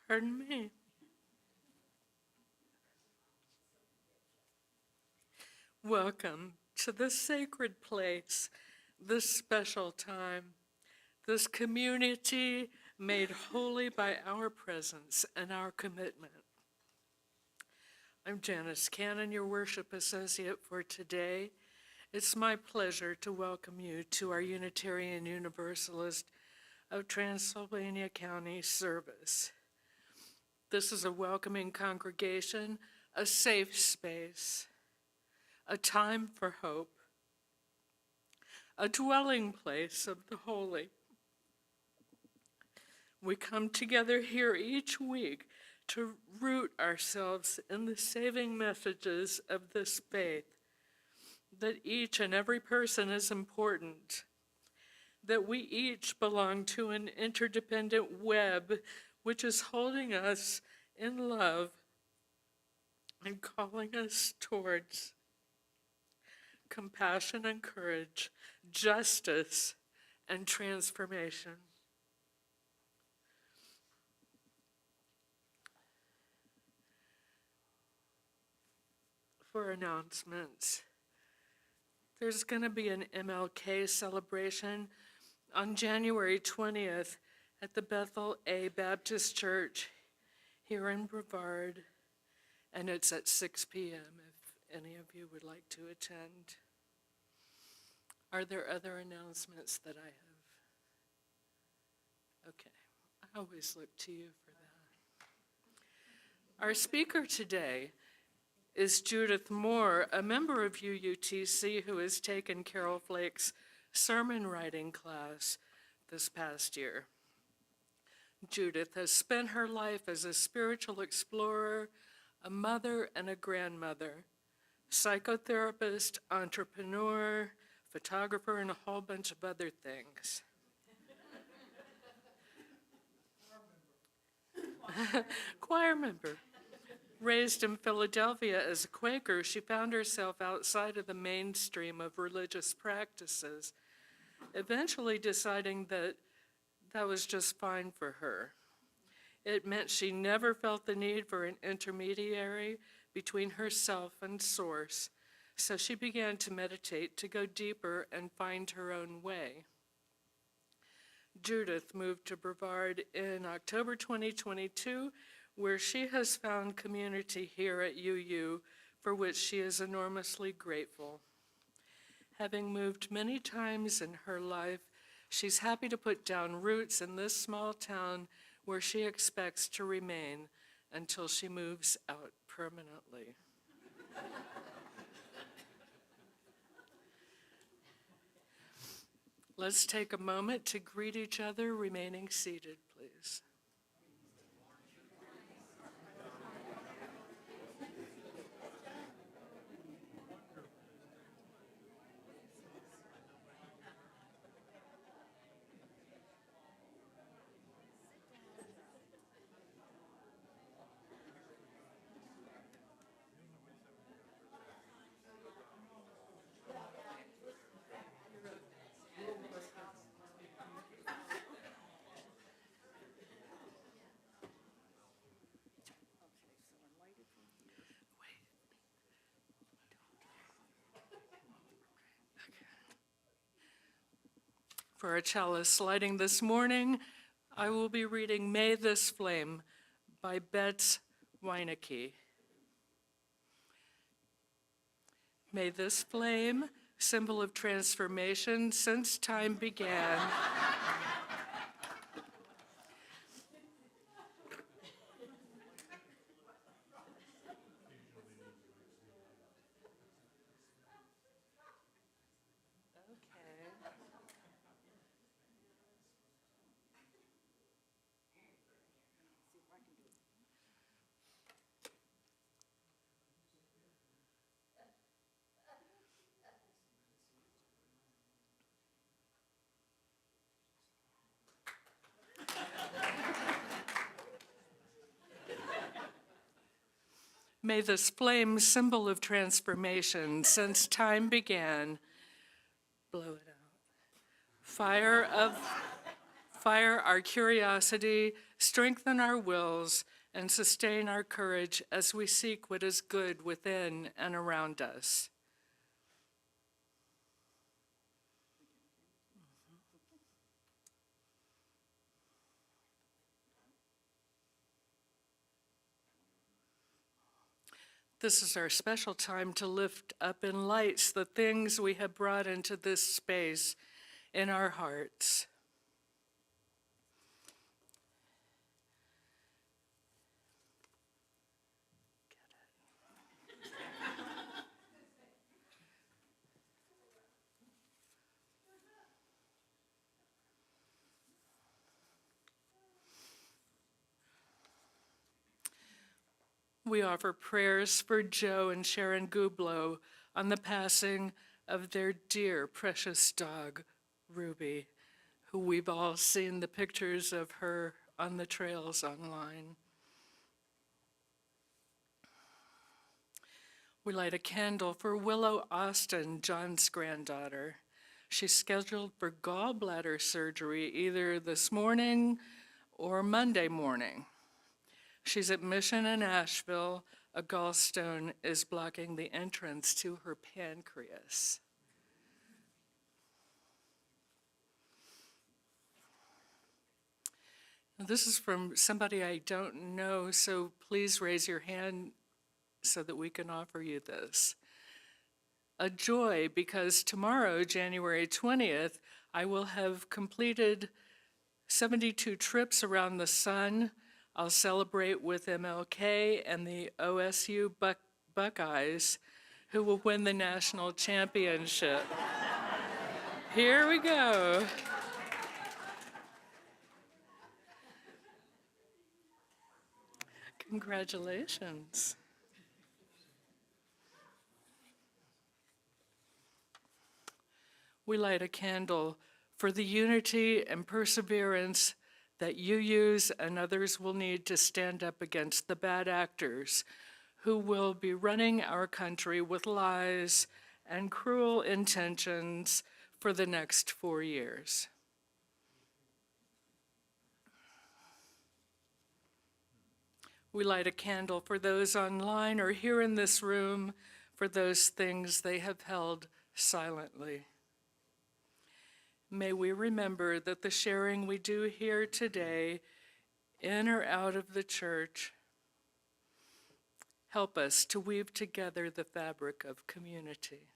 Pardon me. Welcome to this sacred place, this special time, this community made holy by our presence and our commitment. I'm Janice Cannon, your worship associate for today. It's my pleasure to welcome you to our Unitarian Universalist of Transylvania County service. This is a welcoming congregation, a safe space, a time for hope, a dwelling place of the holy. We come together here each week to root ourselves in the saving messages of this faith, that each and every person is important, that we each belong to an interdependent web which is holding us in love and calling us towards compassion and courage, justice and transformation. For announcements, there's going to be an MLK celebration on January 20th at the Bethel A Baptist Church here in Brevard, and it's at 6 p.m. if any of you would like to attend. Are there other announcements that I have? Okay, I always look to you for that. Our speaker today is Judith Moore, a member of UUTC who has taken Carol Flake's sermon writing class this past year. Judith has spent her life as a spiritual explorer, a mother and a grandmother, psychotherapist, entrepreneur, photographer, and a whole bunch of other things. Choir member. Raised in Philadelphia as a Quaker, she found herself outside of the mainstream of religious practices, eventually deciding that that was just fine for her. It meant she never felt the need for an intermediary between herself and Source, so she began to meditate to go deeper and find her own way. Judith moved to Brevard in October 2022, where she has found community here at UU, for which she is enormously grateful. Having moved many times in her life, she's happy to put down roots in this small town where she expects to remain until she moves out permanently. Let's take a moment to greet each other, remaining seated, please. For our chalice lighting this morning, I will be reading May This Flame by Betts Weinecke. May this flame, symbol of transformation since time began, may this flame, symbol of transformation since time began, blow it out. Fire our curiosity, strengthen our wills, and sustain our courage as we seek what is good within and around us. This is our special time to lift up in lights the things we have brought into this space in our hearts. We offer prayers for Joe and Sharon Gublow on the passing of their dear, precious dog, Ruby, who we've all seen the pictures of her on the trails online. We light a candle for Willow Austin, John's granddaughter. She's scheduled for gallbladder surgery either this morning or Monday morning. She's at Mission in Asheville. A gallstone is blocking the entrance to her pancreas. This is from somebody I don't know, so please raise your hand so that we can offer you this. A joy, because tomorrow, January 20th, I will have completed 72 trips around the sun. I'll celebrate with MLK and the OSU Buckeyes, who will win the national championship. Here we go. Congratulations. We light a candle for the unity and perseverance that you use and others will need to stand up against the bad actors who will be running our country with lies and cruel intentions for the next 4 years. We light a candle for those online or here in this room for those things they have held silently. May we remember that the sharing we do here today, in or out of the church, help us to weave together the fabric of community.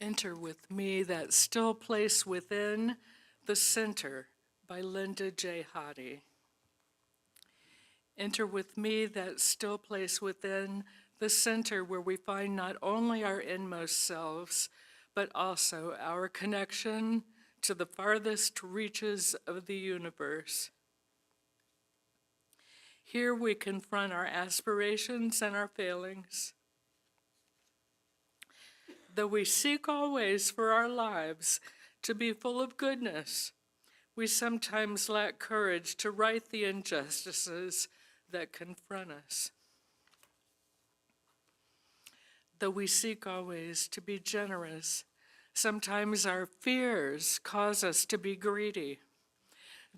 Enter with me that still place within the center by Linda J. Hottie. Enter with me that still place within the center where we find not only our inmost selves, but also our connection to the farthest reaches of the universe. Here we confront our aspirations and our failings. Though we seek always for our lives to be full of goodness, we sometimes lack courage to right the injustices that confront us. Though we seek always to be generous, sometimes our fears cause us to be greedy.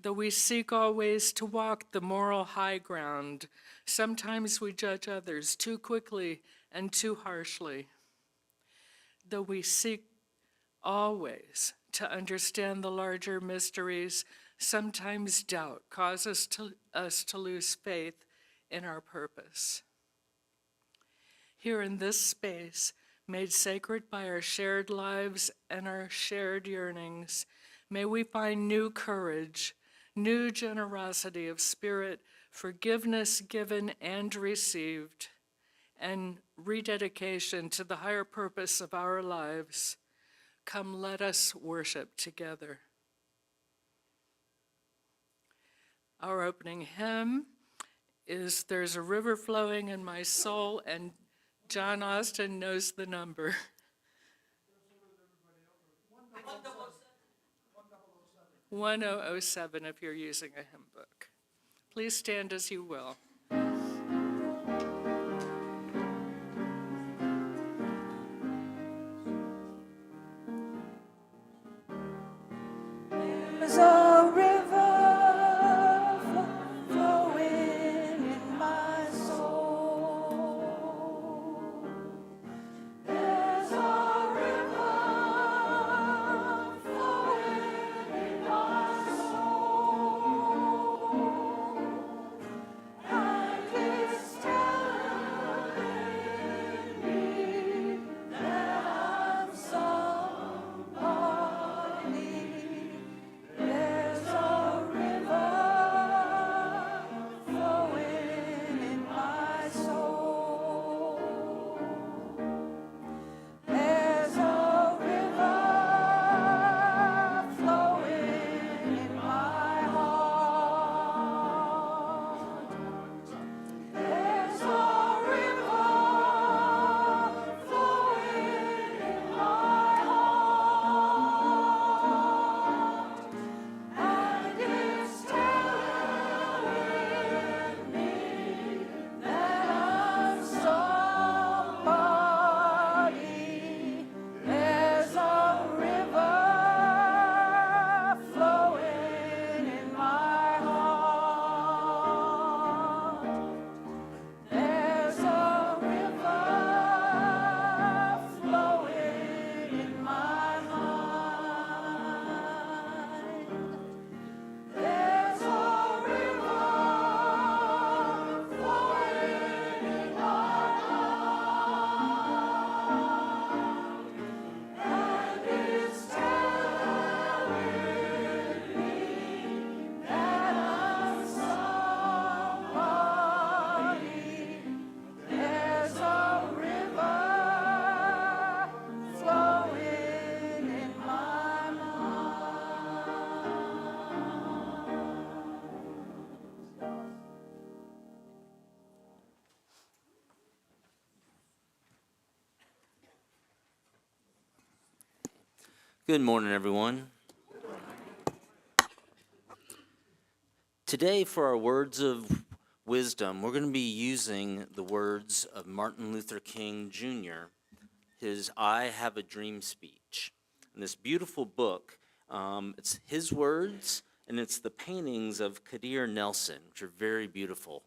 Though we seek always to walk the moral high ground, sometimes we judge others too quickly and too harshly. Though we seek always to understand the larger mysteries, sometimes doubt causes us to lose faith in our purpose. Here in this space, made sacred by our shared lives and our shared yearnings, may we find new courage, new generosity of spirit, forgiveness given and received, and rededication to the higher purpose of our lives. Come, let us worship together. Our opening hymn is There's a River Flowing in My Soul, and John Austin knows the number. 1007 if you're using a hymn book. Please stand as you will. There's a river flowing in my soul. There's a river flowing in my soul, and it's telling me that I'm somebody. There's a river flowing in my soul. There's a river flowing in my heart. There's a river flowing in my heart, and it's telling me that I'm somebody. There's a river flowing in my heart. There's a river flowing in my mind. There's a river flowing in my heart, and it's telling me that I'm somebody. There's a river flowing in my mind. Good morning, everyone. Today, for our words of wisdom, we're going to be using the words of Martin Luther King Jr., his I Have a Dream speech. In this beautiful book, it's his words, and it's the paintings of Kadir Nelson, which are very beautiful.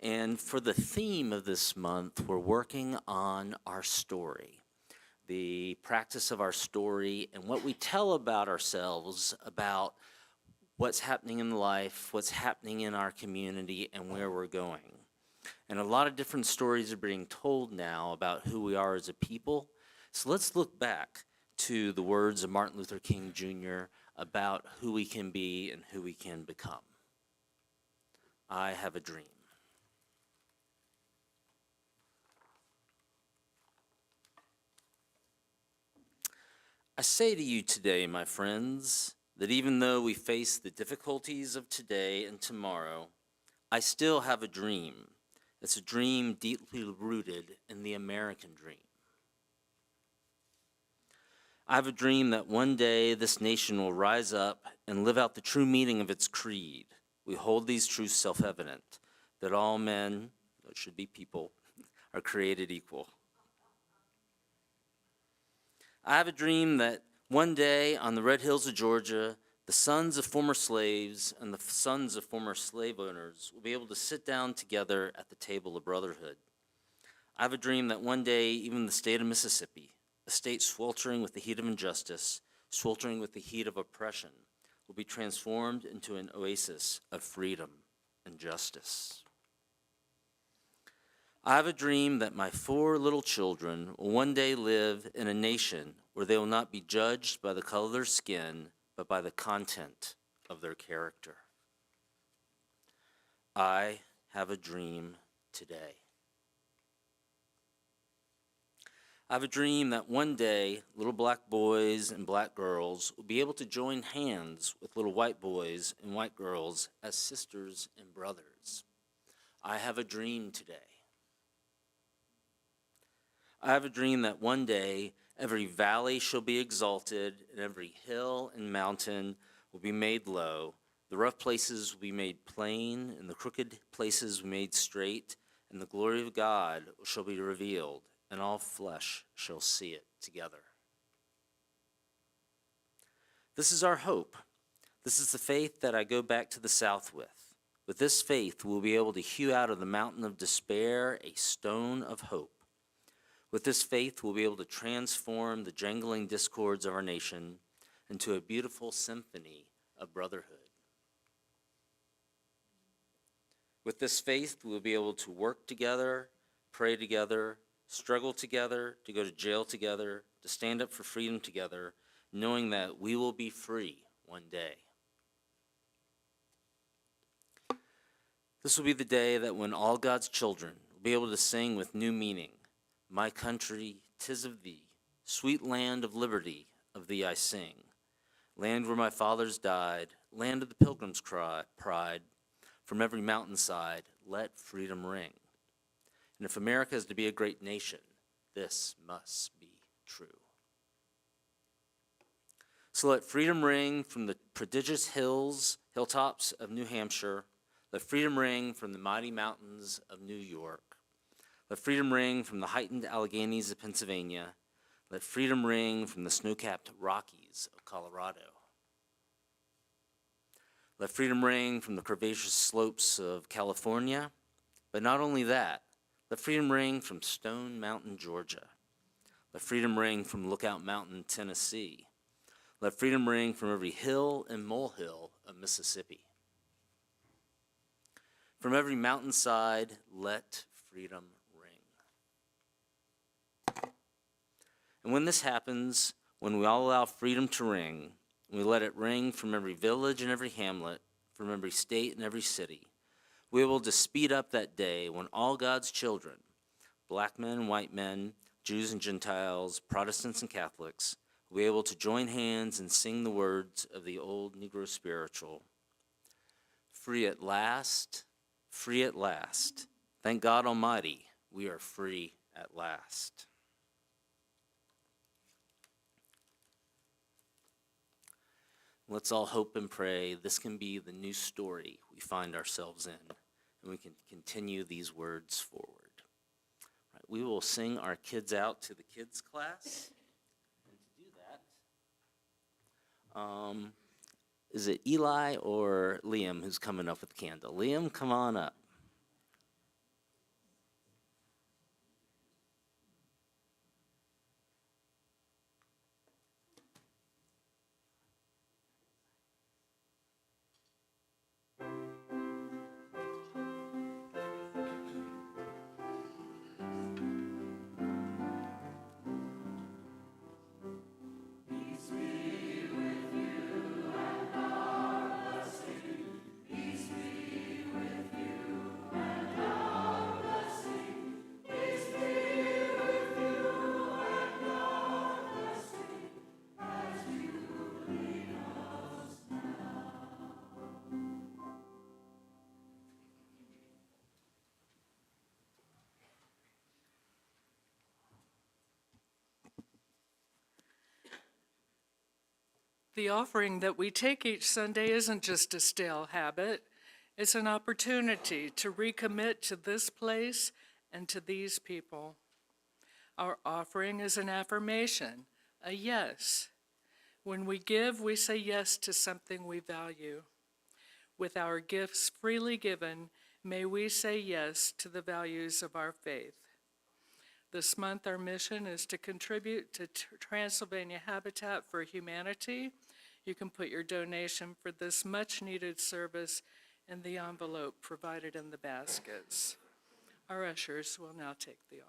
And for the theme of this month, we're working on our story, the practice of our story, and what we tell about ourselves, about what's happening in life, what's happening in our community, and where we're going. And a lot of different stories are being told now about who we are as a people. So let's look back to the words of Martin Luther King Jr. about who we can be and who we can become. I have a dream. I say to you today, my friends, that even though we face the difficulties of today and tomorrow, I still have a dream. It's a dream deeply rooted in the American dream. I have a dream that one day this nation will rise up and live out the true meaning of its creed. We hold these truths self-evident, that all men, that should be people, are created equal. I have a dream that one day on the red hills of Georgia, the sons of former slaves and the sons of former slave owners will be able to sit down together at the table of brotherhood. I have a dream that one day even the state of Mississippi, a state sweltering with the heat of injustice, sweltering with the heat of oppression, will be transformed into an oasis of freedom and justice. I have a dream that my 4 little children will one day live in a nation where they will not be judged by the color of their skin, but by the content of their character. I have a dream today. I have a dream that one day little black boys and black girls will be able to join hands with little white boys and white girls as sisters and brothers. I have a dream today. I have a dream that one day every valley shall be exalted and every hill and mountain will be made low, the rough places will be made plain, and the crooked places made straight, and the glory of God shall be revealed, and all flesh shall see it together. This is our hope. This is the faith that I go back to the South with. With this faith, we'll be able to hew out of the mountain of despair a stone of hope. With this faith, we'll be able to transform the jangling discords of our nation into a beautiful symphony of brotherhood. With this faith, we'll be able to work together, pray together, struggle together, to go to jail together, to stand up for freedom together, knowing that we will be free one day. This will be the day that when all God's children will be able to sing with new meaning, "My country, 'tis of thee, sweet land of liberty, of thee I sing. Land where my fathers died, land of the pilgrim's pride, from every mountainside, let freedom ring." And if America is to be a great nation, this must be true. So let freedom ring from the prodigious hilltops of New Hampshire. Let freedom ring from the mighty mountains of New York. Let freedom ring from the heightened Alleghenies of Pennsylvania. Let freedom ring from the snow-capped Rockies of Colorado. Let freedom ring from the curvaceous slopes of California. But not only that, let freedom ring from Stone Mountain, Georgia. Let freedom ring from Lookout Mountain, Tennessee. Let freedom ring from every hill and molehill of Mississippi. From every mountainside, let freedom ring. And when this happens, when we all allow freedom to ring, and we let it ring from every village and every hamlet, from every state and every city, we will to speed up that day when all God's children, black men, white men, Jews and Gentiles, Protestants and Catholics, will be able to join hands and sing the words of the old Negro spiritual. Free at last, free at last. Thank God Almighty, we are free at last. Let's all hope and pray this can be the new story we find ourselves in, and we can continue these words forward. Right, we will sing our kids out to the kids class. And to do that, is it Eli or Liam who's coming up with the candle? Liam, come on up. The offering that we take each Sunday isn't just a stale habit. It's an opportunity to recommit to this place and to these people. Our offering is an affirmation, a yes. When we give, we say yes to something we value. With our gifts freely given, may we say yes to the values of our faith. This month, our mission is to contribute to Transylvania Habitat for Humanity. You can put your donation for this much-needed service in the envelope provided in the baskets. Our ushers will now take the offering.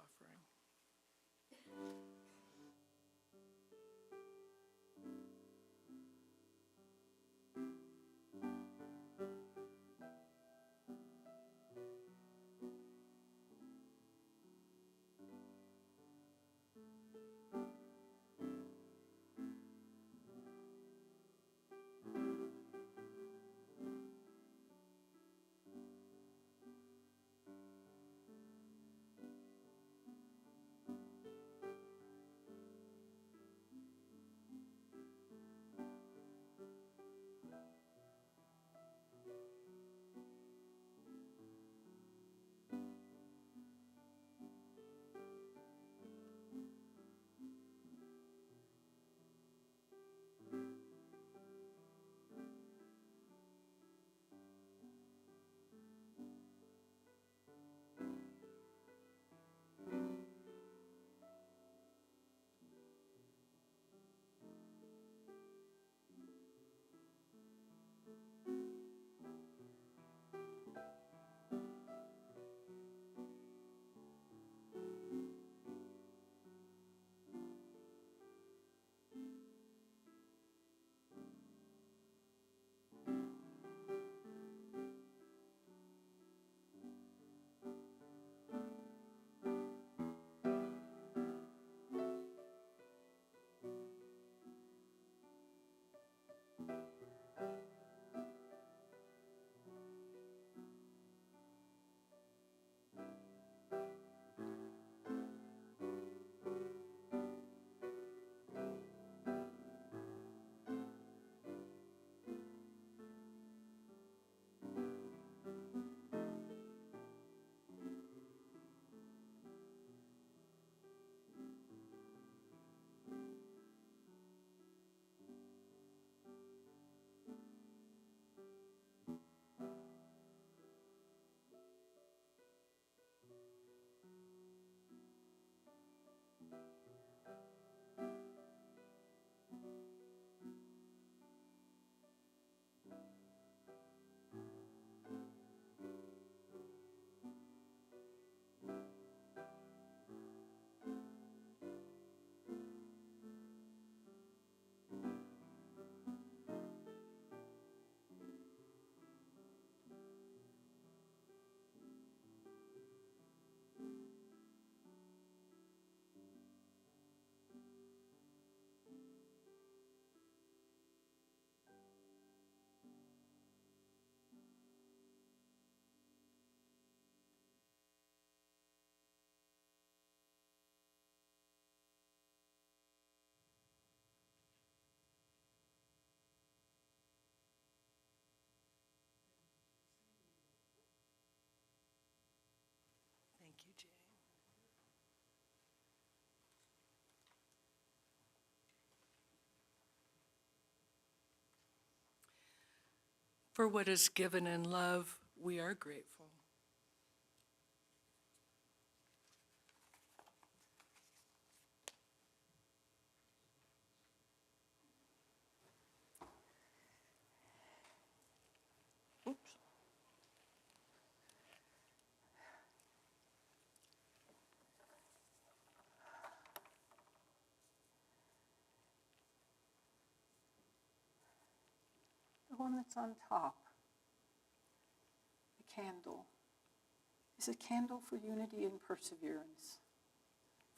Thank you, Jane. For what is given in love, we are grateful. Oops. The one that's on top, the candle, is a candle for unity and perseverance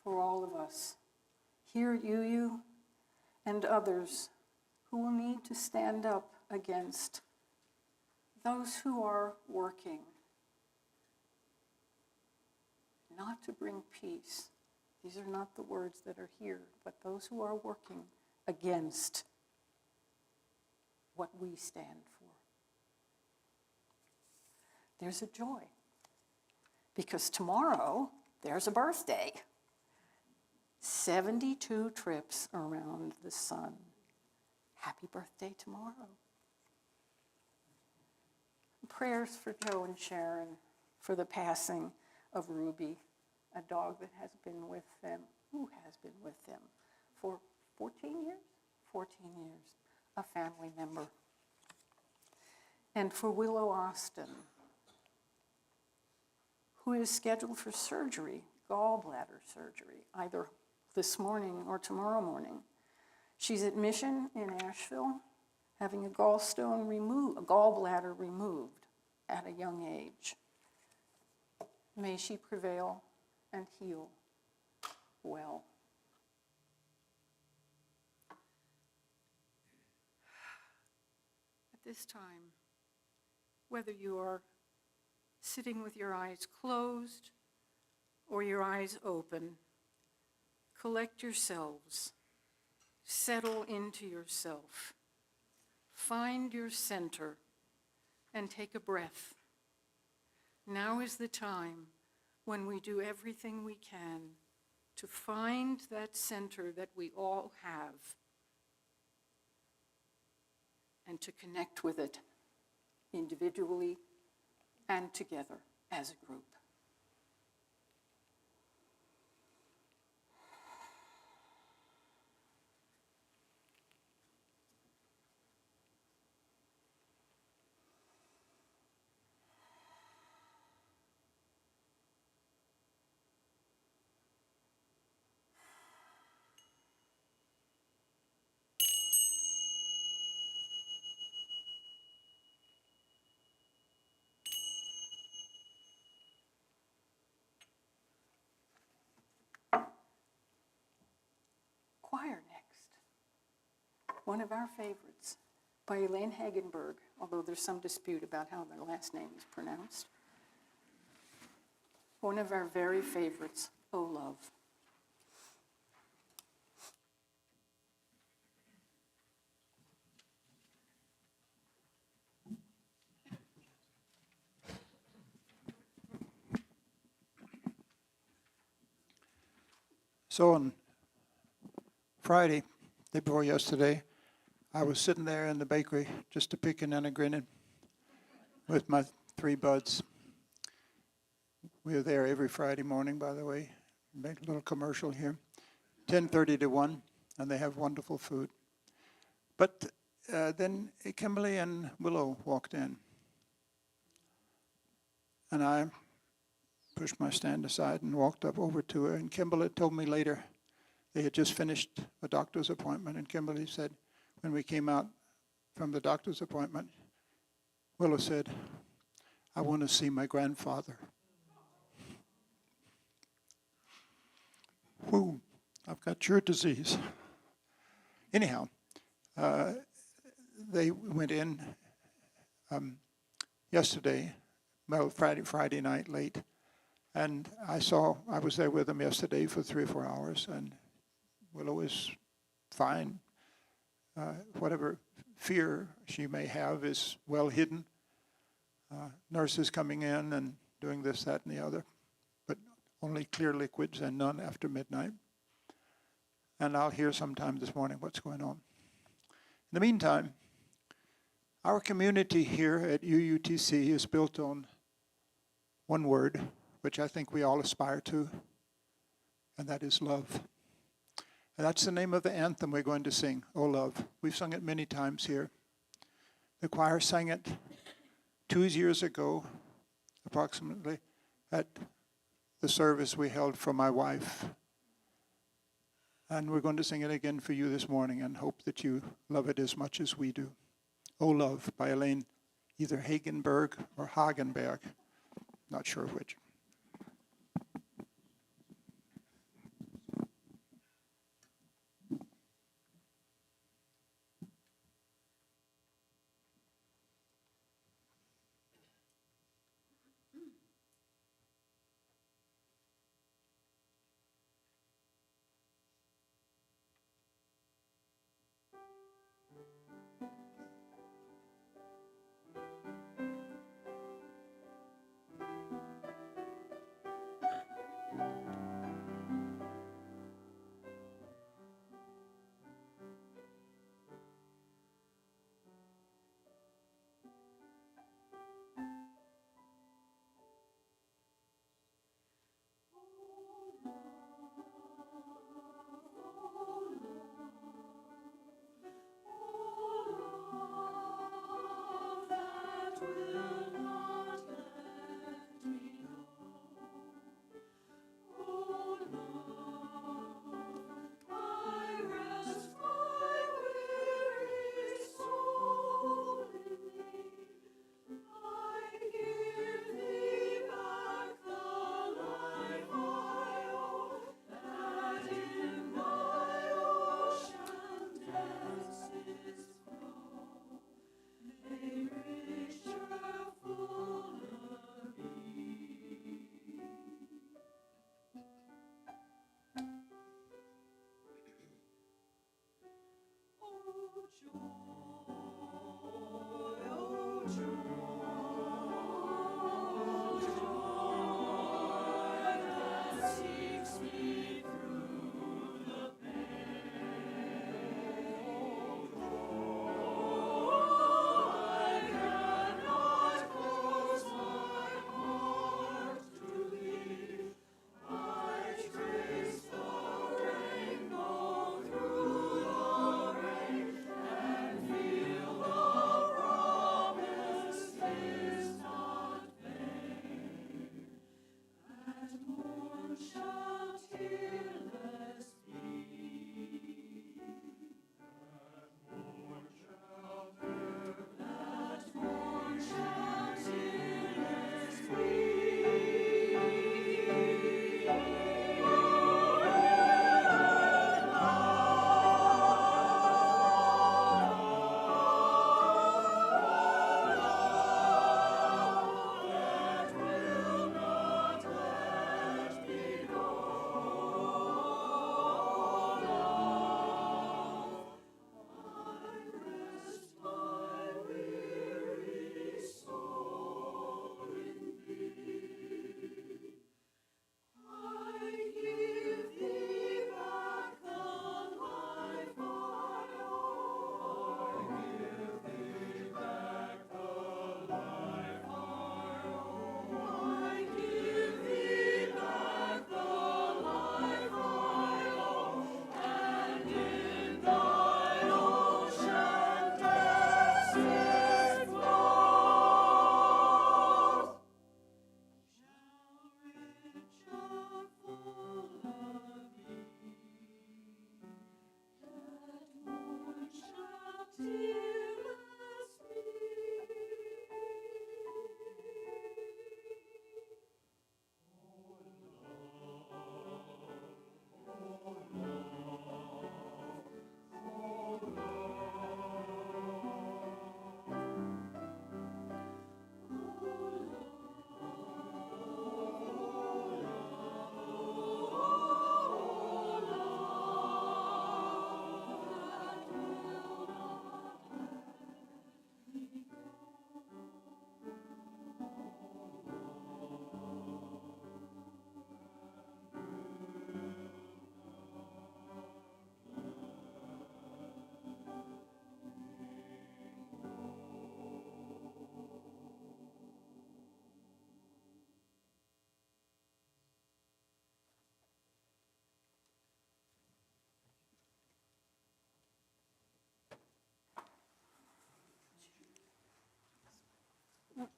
for all of us. Here, you, and others who will need to stand up against those who are working not to bring peace. These are not the words that are here, but those who are working against what we stand for. There's a joy, because tomorrow there's a birthday. 72 trips around the sun. Happy birthday tomorrow. Prayers for Joe and Sharon for the passing of Ruby, a dog that has been with them, who has been with them for 14 years? 14 years, a family member. And for Willow Austin, who is scheduled for surgery, gallbladder surgery, either this morning or tomorrow morning. She's at Mission in Asheville, having a gallbladder removed at a young age. May she prevail and heal well. At this time, whether you are sitting with your eyes closed or your eyes open, collect yourselves, settle into yourself, find your center, and take a breath. Now is the time when we do everything we can to find that center that we all have and to connect with it individually and together as a group. Choir next. One of our favorites by Elaine Hagenberg, although there's some dispute about how their last name is pronounced. One of our very favorites, Oh Love. So on Friday, day before yesterday, I was sitting there in the bakery, just a picking and a grinning with my 3 buds. We are there every Friday morning, by the way. Make a little commercial here. 10:30 to 1, and they have wonderful food. But then Kimberly and Willow walked in, and I pushed my stand aside and walked up over to her, and Kimberly told me later they had just finished a doctor's appointment, and Kimberly said, when we came out from the doctor's appointment, Willow said, "I want to see my grandfather." Whoo, I've got your disease. Anyhow, they went in yesterday, well, Friday night late, and I was there with them yesterday for 3 or 4 hours, and Willow is fine. Whatever fear she may have is well hidden. Nurses coming in and doing this, that, and the other, but only clear liquids and none after midnight. And I'll hear sometime this morning what's going on. In the meantime, our community here at UUTC is built on one word, which I think we all aspire to, and that is love. And that's the name of the anthem we're going to sing, "Oh Love." We've sung it many times here. The choir sang it 2 years ago, approximately, at the service we held for my wife. And we're going to sing it again for you this morning and hope that you love it as much as we do. "Oh Love" by Elaine, either Hagenberg or Hagenberg, not sure which.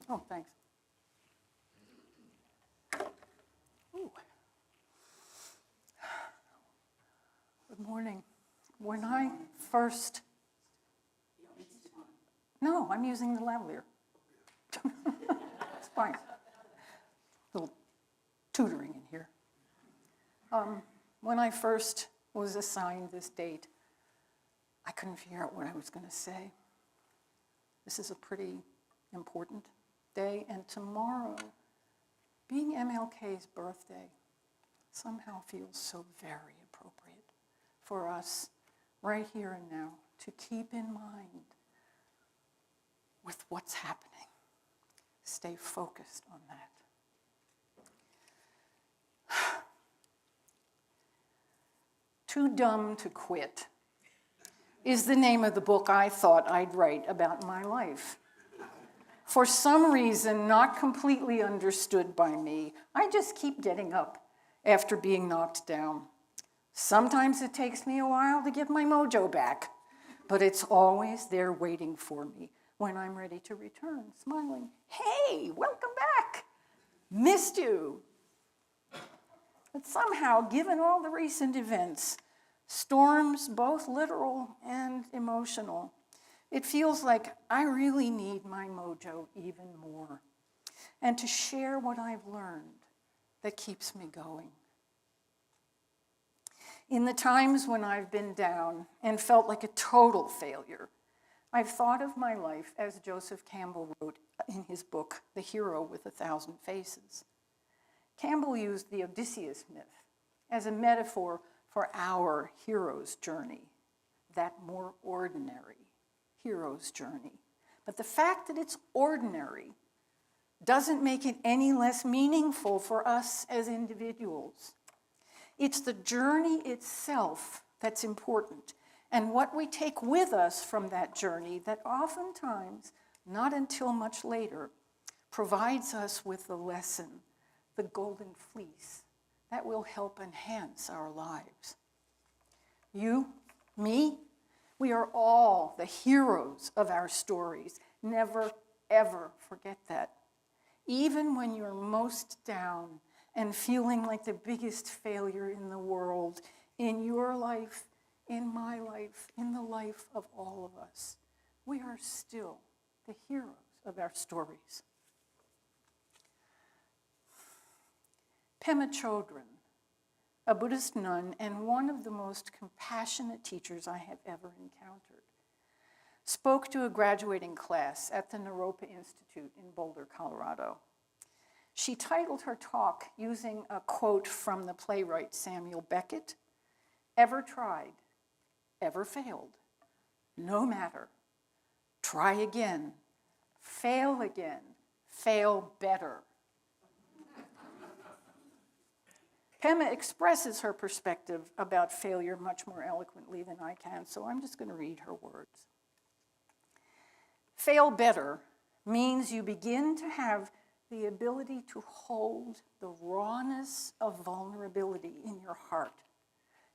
Oh, thanks. Ooh. Good morning. When I first... No, I'm using the lavalier. It's fine. A little tutoring in here. When I first was assigned this date, I couldn't figure out what I was going to say. This is a pretty important day, and tomorrow, being MLK's birthday, somehow feels so very appropriate for us right here and now to keep in mind with what's happening. Stay focused on that. Too Dumb to Quit is the name of the book I thought I'd write about my life. For some reason not completely understood by me, I just keep getting up after being knocked down. Sometimes it takes me a while to get my mojo back, but it's always there waiting for me when I'm ready to return, smiling, "Hey, welcome back. Missed you." But somehow, given all the recent events, storms both literal and emotional, it feels like I really need my mojo even more, and to share what I've learned that keeps me going. In the times when I've been down and felt like a total failure, I've thought of my life as Joseph Campbell wrote in his book, The Hero with a Thousand Faces. Campbell used the Odysseus myth as a metaphor for our hero's journey, that more ordinary hero's journey. But the fact that it's ordinary doesn't make it any less meaningful for us as individuals. It's the journey itself that's important, and what we take with us from that journey that oftentimes, not until much later, provides us with the lesson, the golden fleece, that will help enhance our lives. You, me, we are all the heroes of our stories. Never, ever forget that. Even when you're most down and feeling like the biggest failure in the world, in your life, in my life, in the life of all of us, we are still the heroes of our stories. Pema Chodron, a Buddhist nun and one of the most compassionate teachers I have ever encountered, spoke to a graduating class at the Naropa Institute in Boulder, Colorado. She titled her talk using a quote from the playwright Samuel Beckett: "Ever tried, ever failed, no matter. Try again, fail better." Pema expresses her perspective about failure much more eloquently than I can, so I'm just going to read her words. Fail better means you begin to have the ability to hold the rawness of vulnerability in your heart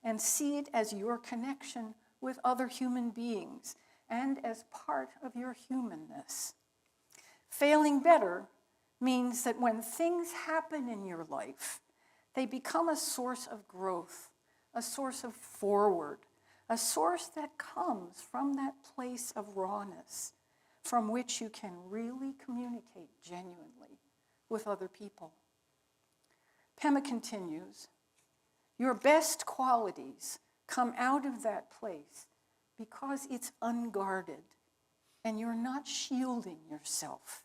and see it as your connection with other human beings and as part of your humanness. Failing better means that when things happen in your life, they become a source of growth, a source of forward, a source that comes from that place of rawness from which you can really communicate genuinely with other people. Pema continues, your best qualities come out of that place because it's unguarded and you're not shielding yourself.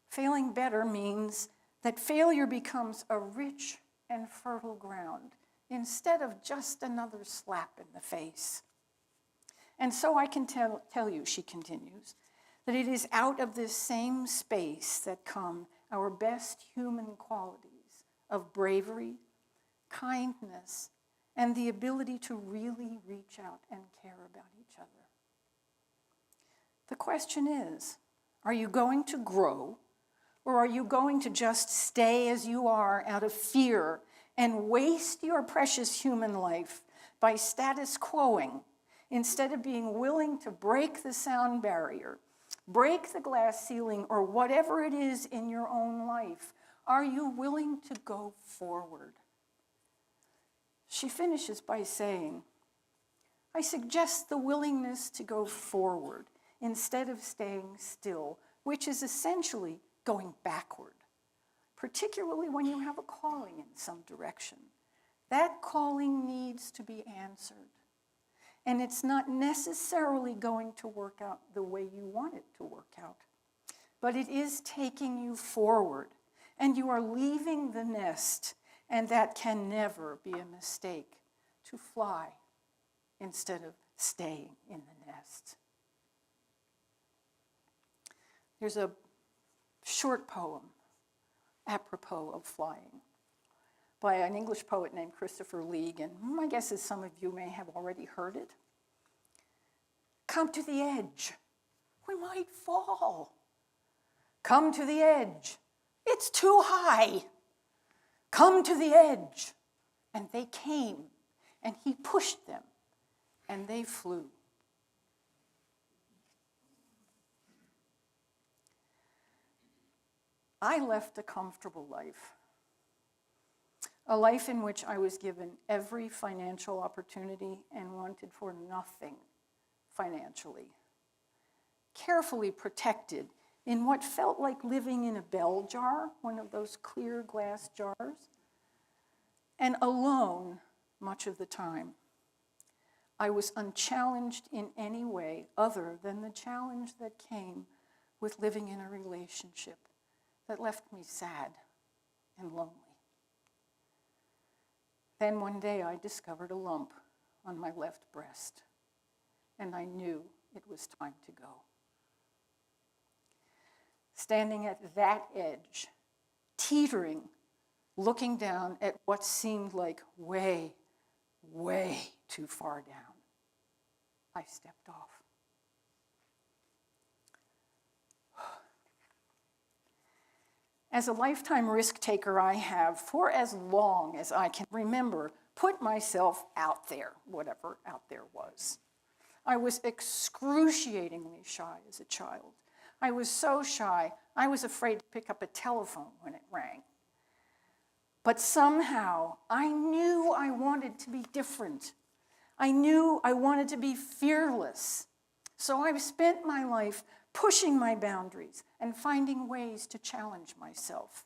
Failing better means that failure becomes a rich and fertile ground instead of just another slap in the face. And so I can tell you, she continues, that it is out of this same space that come our best human qualities of bravery, kindness, and the ability to really reach out and care about each other. The question is, are you going to grow, or are you going to just stay as you are out of fear and waste your precious human life by status quoing instead of being willing to break the sound barrier break the glass ceiling, or whatever it is in your own life, are you willing to go forward? She finishes by saying, I suggest the willingness to go forward instead of staying still, which is essentially going backward, particularly when you have a calling in some direction. That calling needs to be answered. And it's not necessarily going to work out the way you want it to work out. But it is taking you forward. And you are leaving the nest. And that can never be a mistake, to fly instead of staying in the nest. There's a short poem apropos of flying by an English poet named Christopher Leigh, and my guess is some of you may have already heard it. Come to the edge. We might fall. Come to the edge. It's too high. Come to the edge. And they came, and he pushed them, and they flew. I left a comfortable life. A life in which I was given every financial opportunity and wanted for nothing financially. Carefully protected in what felt like living in a bell jar, one of those clear glass jars, and alone much of the time. I was unchallenged in any way other than the challenge that came with living in a relationship that left me sad and lonely. Then one day I discovered a lump on my left breast, and I knew it was time to go. Standing at that edge, teetering, looking down at what seemed like way, way too far down, I stepped off. As a lifetime risk taker, I have, for as long as I can remember, put myself out there, whatever out there was. I was excruciatingly shy as a child. I was so shy, I was afraid to pick up a telephone when it rang. But somehow, I knew I wanted to be different. I knew I wanted to be fearless. So I've spent my life pushing my boundaries and finding ways to challenge myself.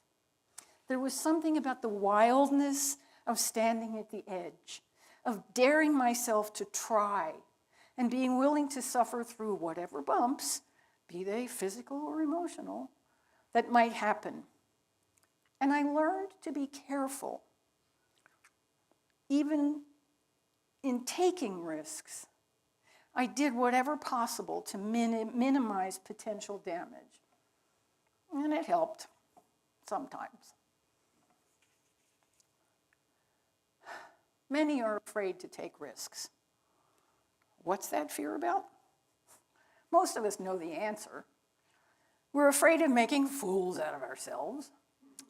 There was something about the wildness of standing at the edge, of daring myself to try, and being willing to suffer through whatever bumps, be they physical or emotional, that might happen. And I learned to be careful, even in taking risks. I did whatever possible to minimize potential damage. And it helped, sometimes. Many are afraid to take risks. What's that fear about? Most of us know the answer. We're afraid of making fools out of ourselves,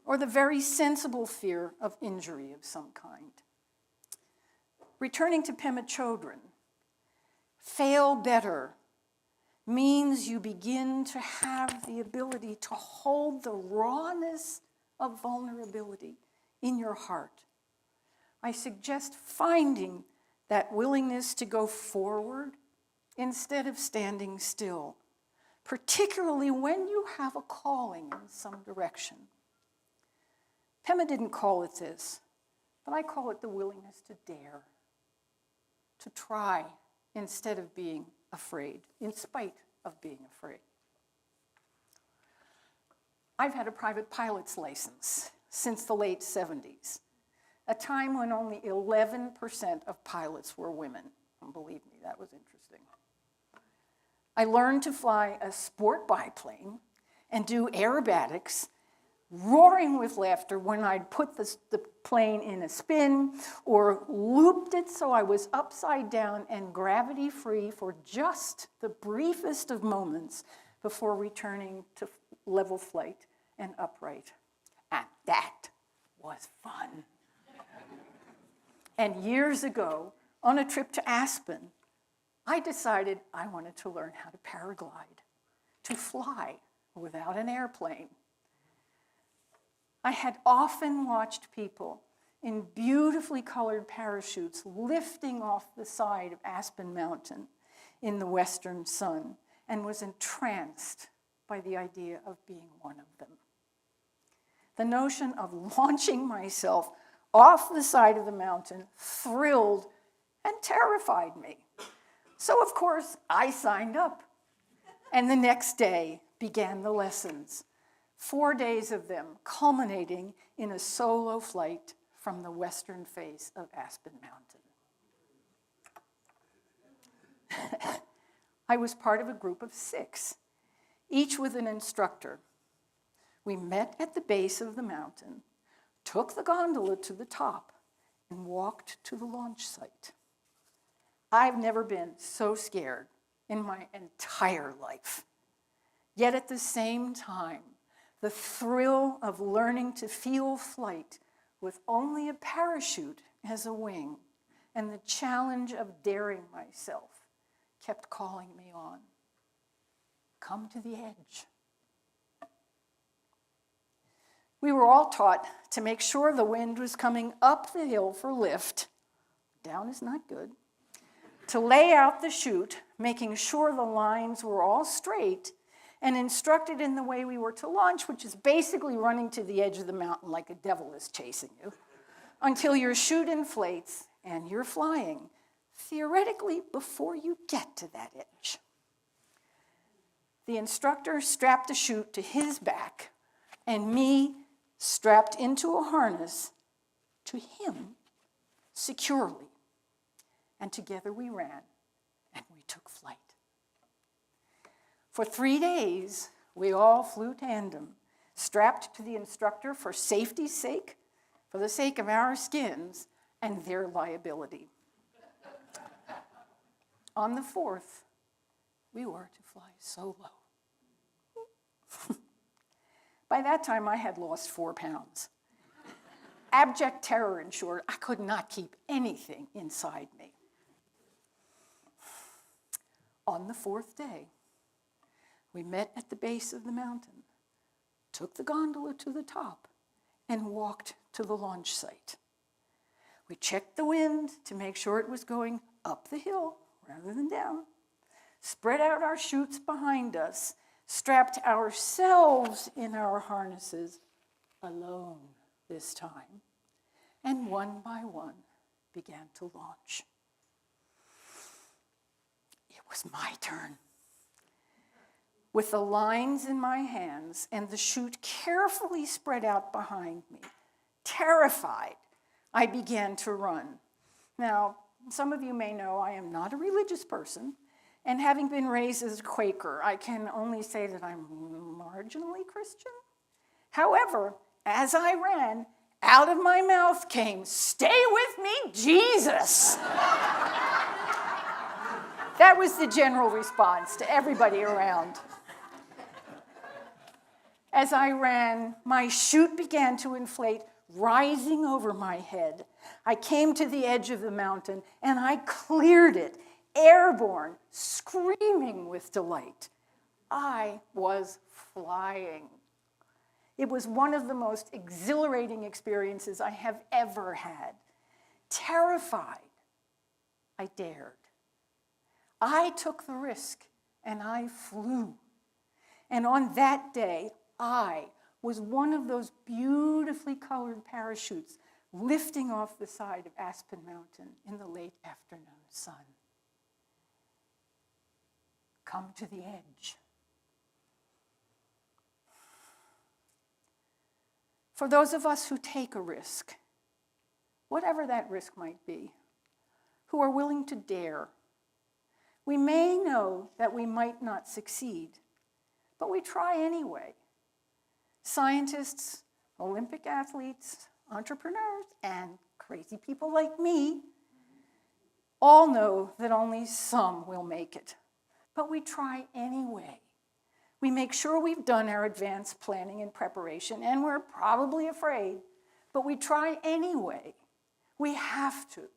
or the very sensible fear of injury of some kind. Returning to Pema Chodron, fail better means you begin to have the ability to hold the rawness of vulnerability in your heart. I suggest finding that willingness to go forward instead of standing still, particularly when you have a calling in some direction. Pema didn't call it this, but I call it the willingness to dare, to try instead of being afraid, in spite of being afraid. I've had a private pilot's license since the late 70s, a time when only 11% of pilots were women. And believe me, that was interesting. I learned to fly a sport biplane and do aerobatics, roaring with laughter when I'd put the plane in a spin or looped it so I was upside down and gravity-free for just the briefest of moments before returning to level flight and upright. And that was fun. And years ago, on a trip to Aspen, I decided I wanted to learn how to paraglide, to fly without an airplane. I had often watched people in beautifully colored parachutes lifting off the side of Aspen Mountain in the western sun and was entranced by the idea of being one of them. The notion of launching myself off the side of the mountain thrilled and terrified me. So, of course, I signed up. And the next day began the lessons, 4 days of them culminating in a solo flight from the western face of Aspen Mountain. I was part of a group of 6, each with an instructor. We met at the base of the mountain, took the gondola to the top, and walked to the launch site. I've never been so scared in my entire life. Yet at the same time, the thrill of learning to feel flight with only a parachute as a wing and the challenge of daring myself kept calling me on. Come to the edge. We were all taught to make sure the wind was coming up the hill for lift. Down is not good. To lay out the chute, making sure the lines were all straight, and instructed in the way we were to launch, which is basically running to the edge of the mountain like a devil is chasing you, until your chute inflates and you're flying, theoretically before you get to that edge. The instructor strapped a chute to his back, and me strapped into a harness to him securely. And together we ran, and we took flight. For 3 days, we all flew tandem, strapped to the instructor for safety's sake, for the sake of our skins and their liability. On the 4th, we were to fly solo. By that time, I had lost 4 pounds. Abject terror ensured I could not keep anything inside me. On the 4th day, we met at the base of the mountain, took the gondola to the top, and walked to the launch site. We checked the wind to make sure it was going up the hill rather than down, spread out our chutes behind us, strapped ourselves in our harnesses, alone this time, and one by one began to launch. It was my turn. With the lines in my hands and the chute carefully spread out behind me, terrified, I began to run. Now, some of you may know I am not a religious person, and having been raised as a Quaker, I can only say that I'm marginally Christian. However, as I ran, out of my mouth came, "Stay with me, Jesus!" That was the general response to everybody around. As I ran, my chute began to inflate, rising over my head. I came to the edge of the mountain, and I cleared it, airborne, screaming with delight. I was flying. It was one of the most exhilarating experiences I have ever had. Terrified, I dared. I took the risk, and I flew. And on that day, I was one of those beautifully colored parachutes lifting off the side of Aspen Mountain in the late afternoon sun. Come to the edge. For those of us who take a risk, whatever that risk might be, who are willing to dare, we may know that we might not succeed, but we try anyway. Scientists, Olympic athletes, entrepreneurs, and crazy people like me all know that only some will make it. But we try anyway. We make sure we've done our advanced planning and preparation, and we're probably afraid, but we try anyway. We have to.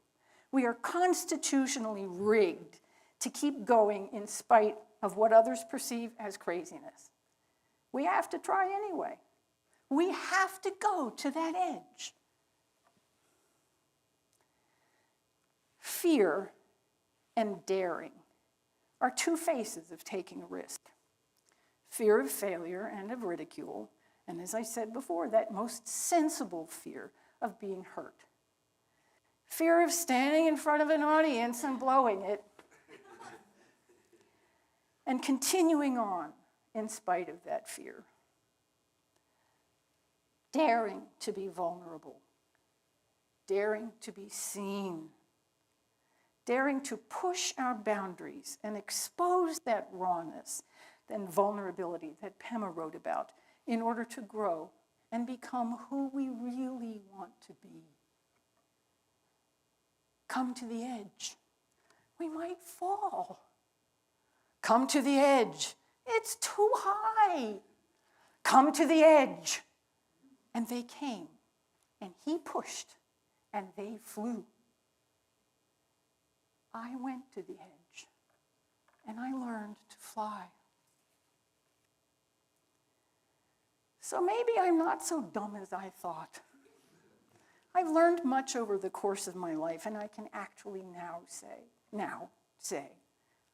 We are constitutionally rigged to keep going in spite of what others perceive as craziness. We have to try anyway. We have to go to that edge. Fear and daring are two faces of taking a risk. Fear of failure and of ridicule, and as I said before, that most sensible fear of being hurt. Fear of standing in front of an audience and blowing it, and continuing on in spite of that fear. Daring to be vulnerable, daring to be seen, daring to push our boundaries and expose that rawness and vulnerability that Pema wrote about in order to grow and become who we really want to be. Come to the edge. We might fall. Come to the edge. It's too high. Come to the edge. And they came, and he pushed, and they flew. I went to the edge, and I learned to fly. So maybe I'm not so dumb as I thought. I've learned much over the course of my life, and I can actually now say,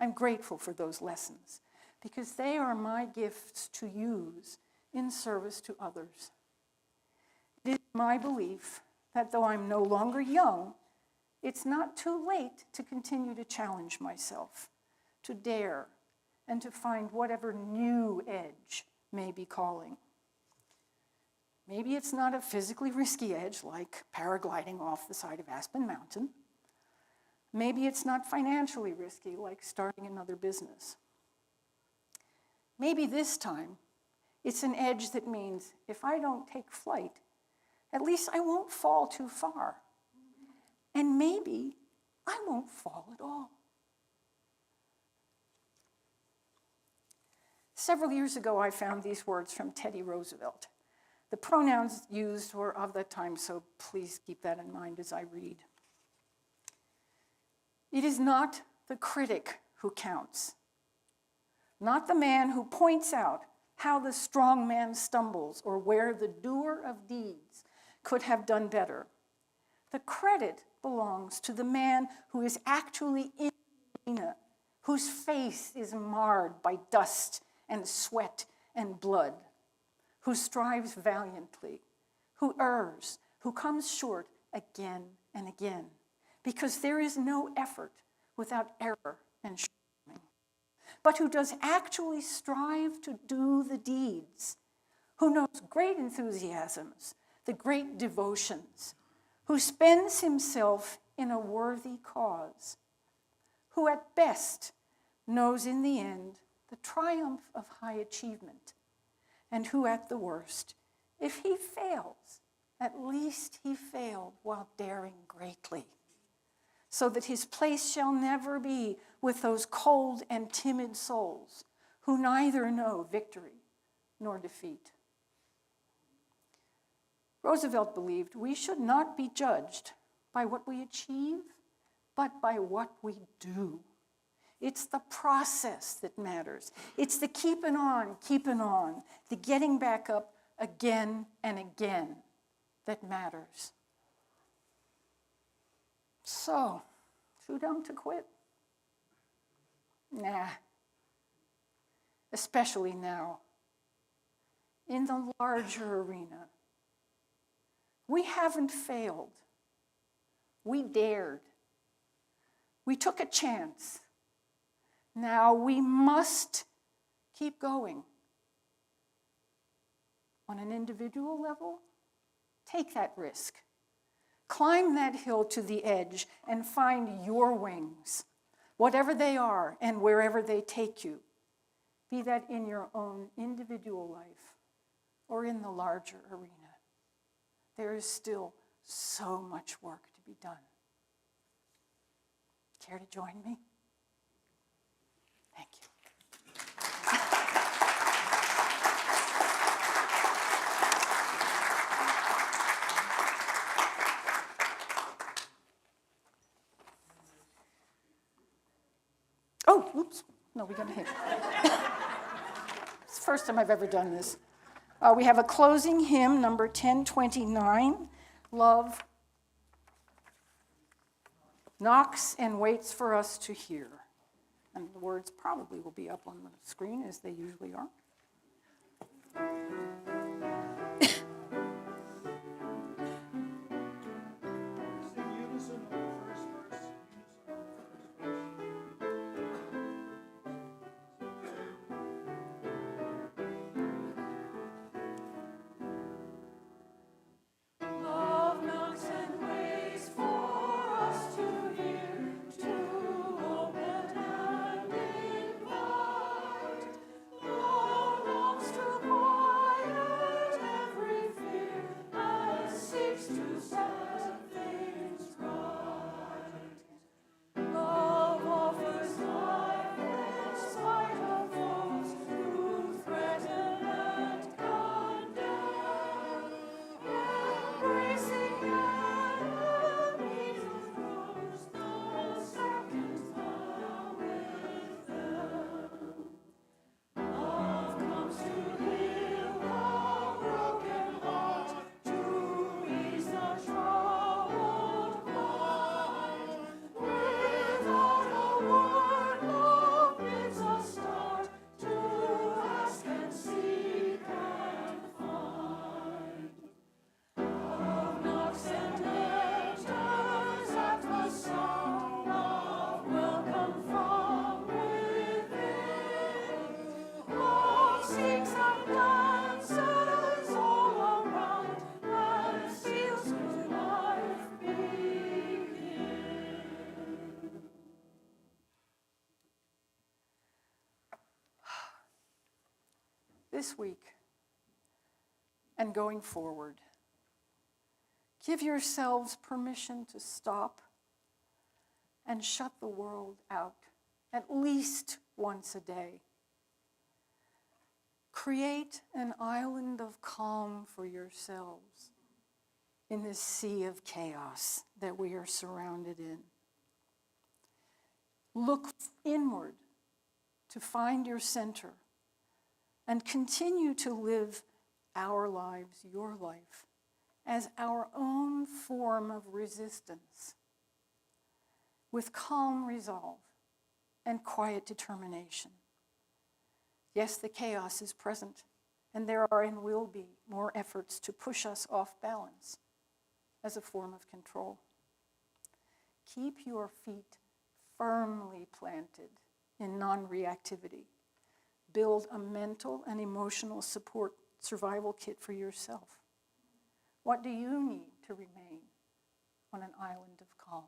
I'm grateful for those lessons, because they are my gifts to use in service to others. It is my belief that though I'm no longer young, it's not too late to continue to challenge myself, to dare, and to find whatever new edge may be calling. Maybe it's not a physically risky edge like paragliding off the side of Aspen Mountain. Maybe it's not financially risky like starting another business. Maybe this time it's an edge that means if I don't take flight, at least I won't fall too far. And maybe I won't fall at all. Several years ago, I found these words from Teddy Roosevelt. The pronouns used were of that time, so please keep that in mind as I read. It is not the critic who counts, not the man who points out how the strong man stumbles or where the doer of deeds could have done better. The credit belongs to the man who is actually in the arena, whose face is marred by dust and sweat and blood, who strives valiantly, who errs, who comes short again and again, because there is no effort without error and shortcoming, but who does actually strive to do the deeds, who knows great enthusiasms, the great devotions, who spends himself in a worthy cause, who at best knows in the end the triumph of high achievement, and who at the worst, if he fails, at least he failed while daring greatly, so that his place shall never be with those cold and timid souls who neither know victory nor defeat. Roosevelt believed we should not be judged by what we achieve, but by what we do. It's the process that matters. It's the keeping on, the getting back up again and again that matters. So, too dumb to quit? Nah. Especially now. In the larger arena, we haven't failed. We dared. We took a chance. Now we must keep going. On an individual level, take that risk. Climb that hill to the edge and find your wings, whatever they are and wherever they take you, be that in your own individual life or in the larger arena. There is still so much work to be done. Care to join me? Thank you. Oh, oops, No, we got to hit. It's the first time I've ever done this. We have a closing hymn, number 1029, Love knocks and waits for us to hear. And the words probably will be up on the screen, as they usually are. Love knocks and waits for us to hear, to open and invite. Love longs to quiet every fear and seeks to set things right. Love offers life in spite of foes who threaten and condemn. Embracing enemies of those, the second smile with them. Love comes to heal the broken heart, to ease the troubled mind. Without a word, love bids us start to ask and seek and find. Love knocks and enters at the sound of welcome from within. Love seeks and dances all around and feels new life begin. This week and going forward, give yourselves permission to stop and shut the world out at least once a day. Create an island of calm for yourselves in this sea of chaos that we are surrounded in. Look inward to find your center and continue to live our lives, your life, as our own form of resistance, with calm resolve and quiet determination. Yes, the chaos is present, and there are and will be more efforts to push us off balance as a form of control. Keep your feet firmly planted in non-reactivity. Build a mental and emotional support survival kit for yourself. What do you need to remain on an island of calm,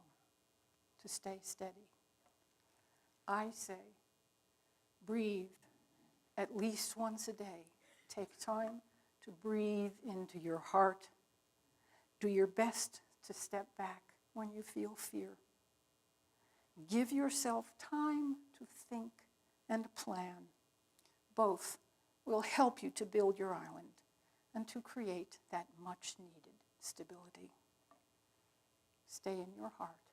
to stay steady? I say, breathe at least once a day. Take time to breathe into your heart. Do your best to step back when you feel fear. Give yourself time to think and plan. Both will help you to build your island and to create that much-needed stability. Stay in your heart.